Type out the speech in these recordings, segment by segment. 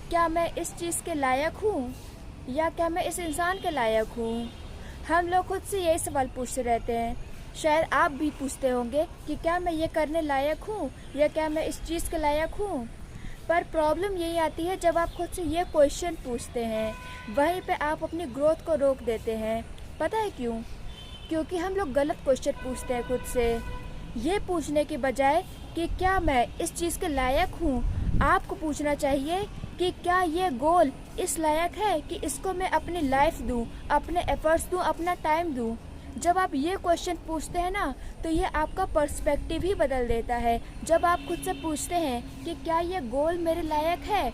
क्या मैं इस चीज़ के लायक हूँ या क्या मैं इस इंसान के लायक हूँ। हम लोग खुद से यही सवाल पूछते रहते हैं। शायद आप भी पूछते होंगे कि क्या मैं ये करने लायक हूँ या क्या मैं इस चीज़ के लायक हूँ। पर प्रॉब्लम यही आती है जब आप खुद से ये क्वेश्चन पूछते हैं, वहीं पे आप अपनी ग्रोथ को रोक देते हैं। पता है क्यों? क्योंकि हम लोग गलत क्वेश्चन पूछते हैं खुद से। ये पूछने के बजाय कि क्या मैं इस चीज़ के लायक हूँ, आपको पूछना चाहिए कि क्या ये गोल इस लायक है कि इसको मैं अपनी लाइफ दूँ, अपने एफर्ट्स दूँ, अपना टाइम दूँ। जब आप ये क्वेश्चन पूछते हैं ना, तो ये आपका पर्सपेक्टिव ही बदल देता है। जब आप खुद से पूछते हैं कि क्या ये गोल मेरे लायक है,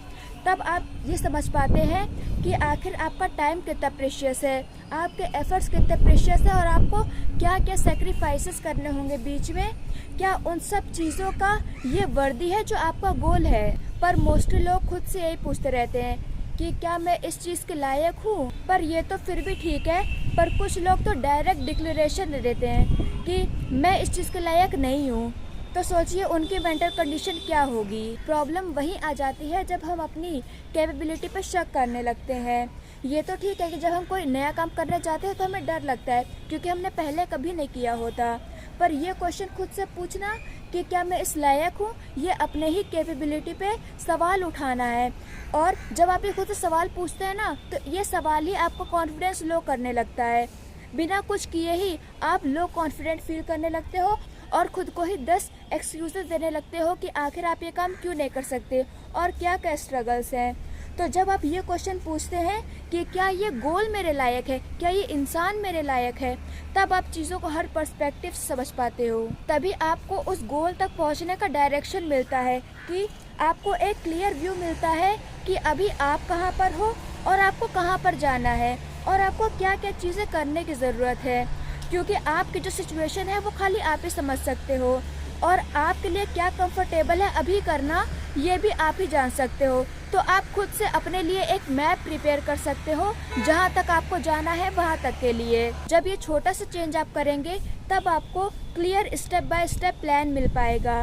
तब आप ये समझ पाते हैं कि आखिर आपका टाइम कितना प्रेशियस है, आपके एफर्ट्स कितने प्रेशियस है और आपको क्या क्या सेक्रीफाइसेस करने होंगे बीच में। क्या उन सब चीज़ों का ये वर्दी है जो आपका गोल है। पर मोस्टली लोग खुद से यही पूछते रहते हैं कि क्या मैं इस चीज़ के लायक हूँ। पर ये तो फिर भी ठीक है, पर कुछ लोग तो डायरेक्ट डिक्लेरेशन दे देते हैं कि मैं इस चीज़ के लायक नहीं हूँ। तो सोचिए उनकी मेंटल कंडीशन क्या होगी। प्रॉब्लम वहीं आ जाती है जब हम अपनी कैपेबिलिटी पर शक करने लगते हैं। ये तो ठीक है कि जब हम कोई नया काम करने जाते हैं तो हमें डर लगता है क्योंकि हमने पहले कभी नहीं किया होता। पर ये क्वेश्चन खुद से पूछना कि क्या मैं इस लायक हूँ, ये अपने ही कैपेबिलिटी पे सवाल उठाना है। और जब आप ये खुद से सवाल पूछते हैं ना, तो ये सवाल ही आपको कॉन्फिडेंस लो करने लगता है। बिना कुछ किए ही आप लो कॉन्फिडेंट फील करने लगते हो और ख़ुद को ही 10 एक्सक्यूज़ेस देने लगते हो कि आखिर आप ये काम क्यों नहीं कर सकते और क्या क्या स्ट्रगल्स हैं। तो जब आप ये क्वेश्चन पूछते हैं कि क्या ये गोल मेरे लायक है, क्या ये इंसान मेरे लायक है, तब आप चीज़ों को हर पर्सपेक्टिव से समझ पाते हो। तभी आपको उस गोल तक पहुंचने का डायरेक्शन मिलता है कि आपको एक क्लियर व्यू मिलता है कि अभी आप कहां पर हो और आपको कहां पर जाना है और आपको क्या क्या चीज़ें करने की ज़रूरत है। क्योंकि आपकी जो सिचुएशन है वो खाली आप ही समझ सकते हो और आपके लिए क्या कंफर्टेबल है अभी करना, ये भी आप ही जान सकते हो। तो आप खुद से अपने लिए एक मैप प्रिपेयर कर सकते हो जहाँ तक आपको जाना है वहाँ तक के लिए। जब ये छोटा सा चेंज आप करेंगे तब आपको clear step by step plan मिल पाएगा।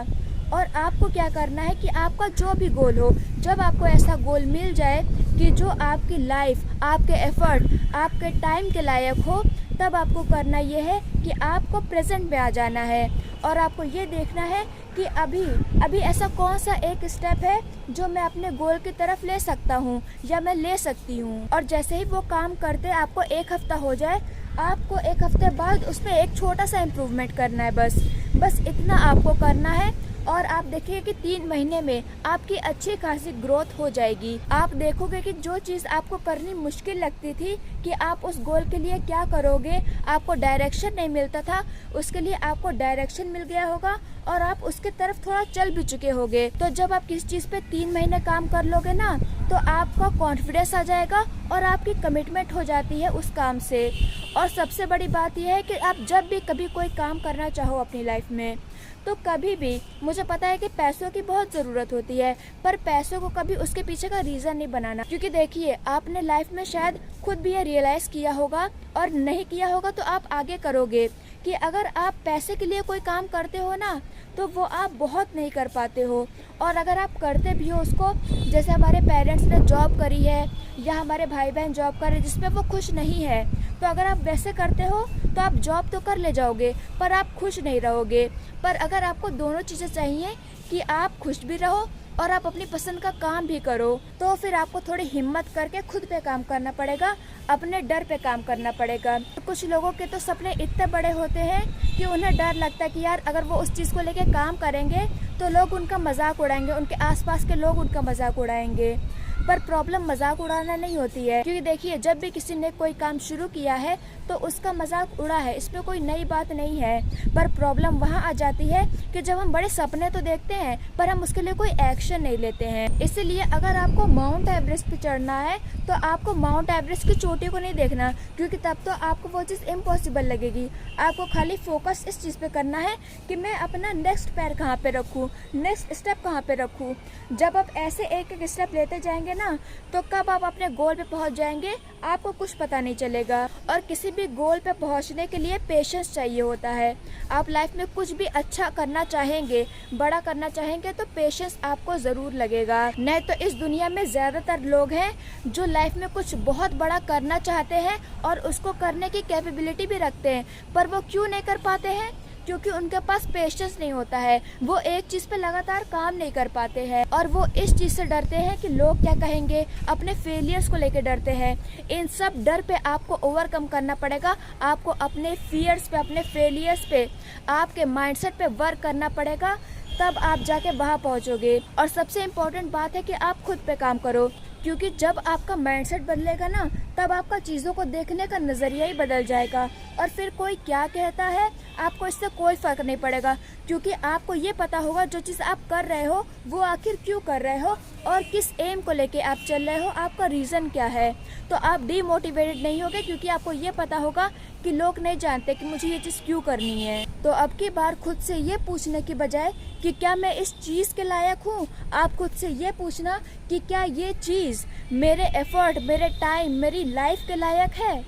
और आपको क्या करना है कि आपका जो भी गोल हो, जब आपको ऐसा गोल मिल जाए कि जो आपकी लाइफ, आपके एफर्ट, आपके टाइम के लायक हो, तब आपको करना ये है कि आपको प्रेजेंट में आ जाना है और आपको ये देखना है कि अभी ऐसा कौन सा एक स्टेप है जो मैं अपने गोल की तरफ ले सकता हूँ या मैं ले सकती हूँ। और जैसे ही वो काम करते आपको 1 हफ्ता हो जाए, आपको 1 हफ्ते बाद उसमें एक छोटा सा इम्प्रूवमेंट करना है। बस इतना आपको करना है और आप देखिए कि 3 महीने में आपकी अच्छी खासी ग्रोथ हो जाएगी। आप देखोगे कि जो चीज़ आपको करनी मुश्किल लगती थी कि आप उस गोल के लिए क्या करोगे, आपको डायरेक्शन नहीं मिलता था, उसके लिए आपको डायरेक्शन मिल गया होगा और आप उसके तरफ थोड़ा चल भी चुके होगे। तो जब आप किसी चीज़ पे 3 महीने काम कर लोगे ना, तो आपका कॉन्फिडेंस आ जाएगा और आपकी कमिटमेंट हो जाती है उस काम से। और सबसे बड़ी बात यह है कि आप जब भी कभी कोई काम करना चाहो अपनी लाइफ में, तो कभी भी, मुझे पता है कि पैसों की बहुत ज़रूरत होती है, पर पैसों को कभी उसके पीछे का रीज़न नहीं बनाना। क्योंकि देखिए, आपने लाइफ में शायद खुद भी ये रियलाइज़ किया होगा और नहीं किया होगा तो आप आगे करोगे कि अगर आप पैसे के लिए कोई काम करते हो ना, तो वो आप बहुत नहीं कर पाते हो। और अगर आप करते भी हो उसको, जैसे हमारे पेरेंट्स ने जॉब करी है या हमारे भाई बहन जॉब कर रहे हैं जिसमें वो खुश नहीं है, तो अगर आप वैसे करते हो तो आप जॉब तो कर ले जाओगे पर आप खुश नहीं रहोगे। पर अगर आपको दोनों चीज़ें चाहिए कि आप खुश भी रहो और आप अपनी पसंद का काम भी करो, तो फिर आपको थोड़ी हिम्मत करके खुद पे काम करना पड़ेगा, अपने डर पे काम करना पड़ेगा। तो कुछ लोगों के तो सपने इतने बड़े होते हैं कि उन्हें डर लगता है कि यार अगर वो उस चीज़ को लेके काम करेंगे तो लोग उनका मजाक उड़ाएंगे, उनके आसपास के लोग उनका मजाक उड़ाएंगे। पर प्रॉब्लम मजाक उड़ाना नहीं होती है, क्योंकि देखिए जब भी किसी ने कोई काम शुरू किया है तो उसका मजाक उड़ा है, इसमें कोई नई बात नहीं है। पर प्रॉब्लम वहाँ आ जाती है कि जब हम बड़े सपने तो देखते हैं पर हम उसके लिए कोई एक्शन नहीं लेते हैं। इसीलिए अगर आपको माउंट एवरेस्ट पे चढ़ना है तो आपको माउंट एवरेस्ट की चोटी को नहीं देखना, क्योंकि तब तो आपको वो चीज़ इम्पॉसिबल लगेगी। आपको खाली फोकस इस चीज़ पे करना है कि मैं अपना नेक्स्ट पैर कहाँ पे रखूँ, नेक्स्ट स्टेप कहाँ पे रखूँ। जब आप ऐसे एक एक स्टेप लेते जाएंगे रहेंगे ना, तो कब आप अपने गोल पे पहुंच जाएंगे आपको कुछ पता नहीं चलेगा। और किसी भी गोल पे पहुंचने के लिए पेशेंस चाहिए होता है। आप लाइफ में कुछ भी अच्छा करना चाहेंगे, बड़ा करना चाहेंगे, तो पेशेंस आपको ज़रूर लगेगा। नहीं तो इस दुनिया में ज़्यादातर लोग हैं जो लाइफ में कुछ बहुत बड़ा करना चाहते हैं और उसको करने की कैपेबिलिटी भी रखते हैं, पर वो क्यों नहीं कर पाते हैं? क्योंकि उनके पास पेशेंस नहीं होता है। वो एक चीज़ पे लगातार काम नहीं कर पाते हैं और वो इस चीज़ से डरते हैं कि लोग क्या कहेंगे, अपने फेलियर्स को लेकर डरते हैं। इन सब डर पे आपको ओवरकम करना पड़ेगा। आपको अपने फियर्स पे, अपने फेलियर्स पे, आपके माइंडसेट पे वर्क करना पड़ेगा, तब आप जाके वहाँ पहुँचोगे। और सबसे इम्पोर्टेंट बात है कि आप खुद पे काम करो, क्योंकि जब आपका माइंडसेट बदलेगा ना, तब आपका चीज़ों को देखने का नज़रिया ही बदल जाएगा। और फिर कोई क्या कहता है आपको इससे कोई फ़र्क नहीं पड़ेगा, क्योंकि आपको ये पता होगा जो चीज़ आप कर रहे हो वो आखिर क्यों कर रहे हो और किस एम को लेके आप चल रहे हो, आपका रीज़न क्या है। तो आप डीमोटिवेटेड नहीं होगे, क्योंकि आपको ये पता होगा कि लोग नहीं जानते कि मुझे ये चीज़ क्यों करनी है। तो अब की बार खुद से ये पूछने की बजाय कि क्या मैं इस चीज़ के लायक हूँ, आप खुद से ये पूछना कि क्या ये चीज़ मेरे एफर्ट, मेरे टाइम, मेरी लाइफ के लायक है।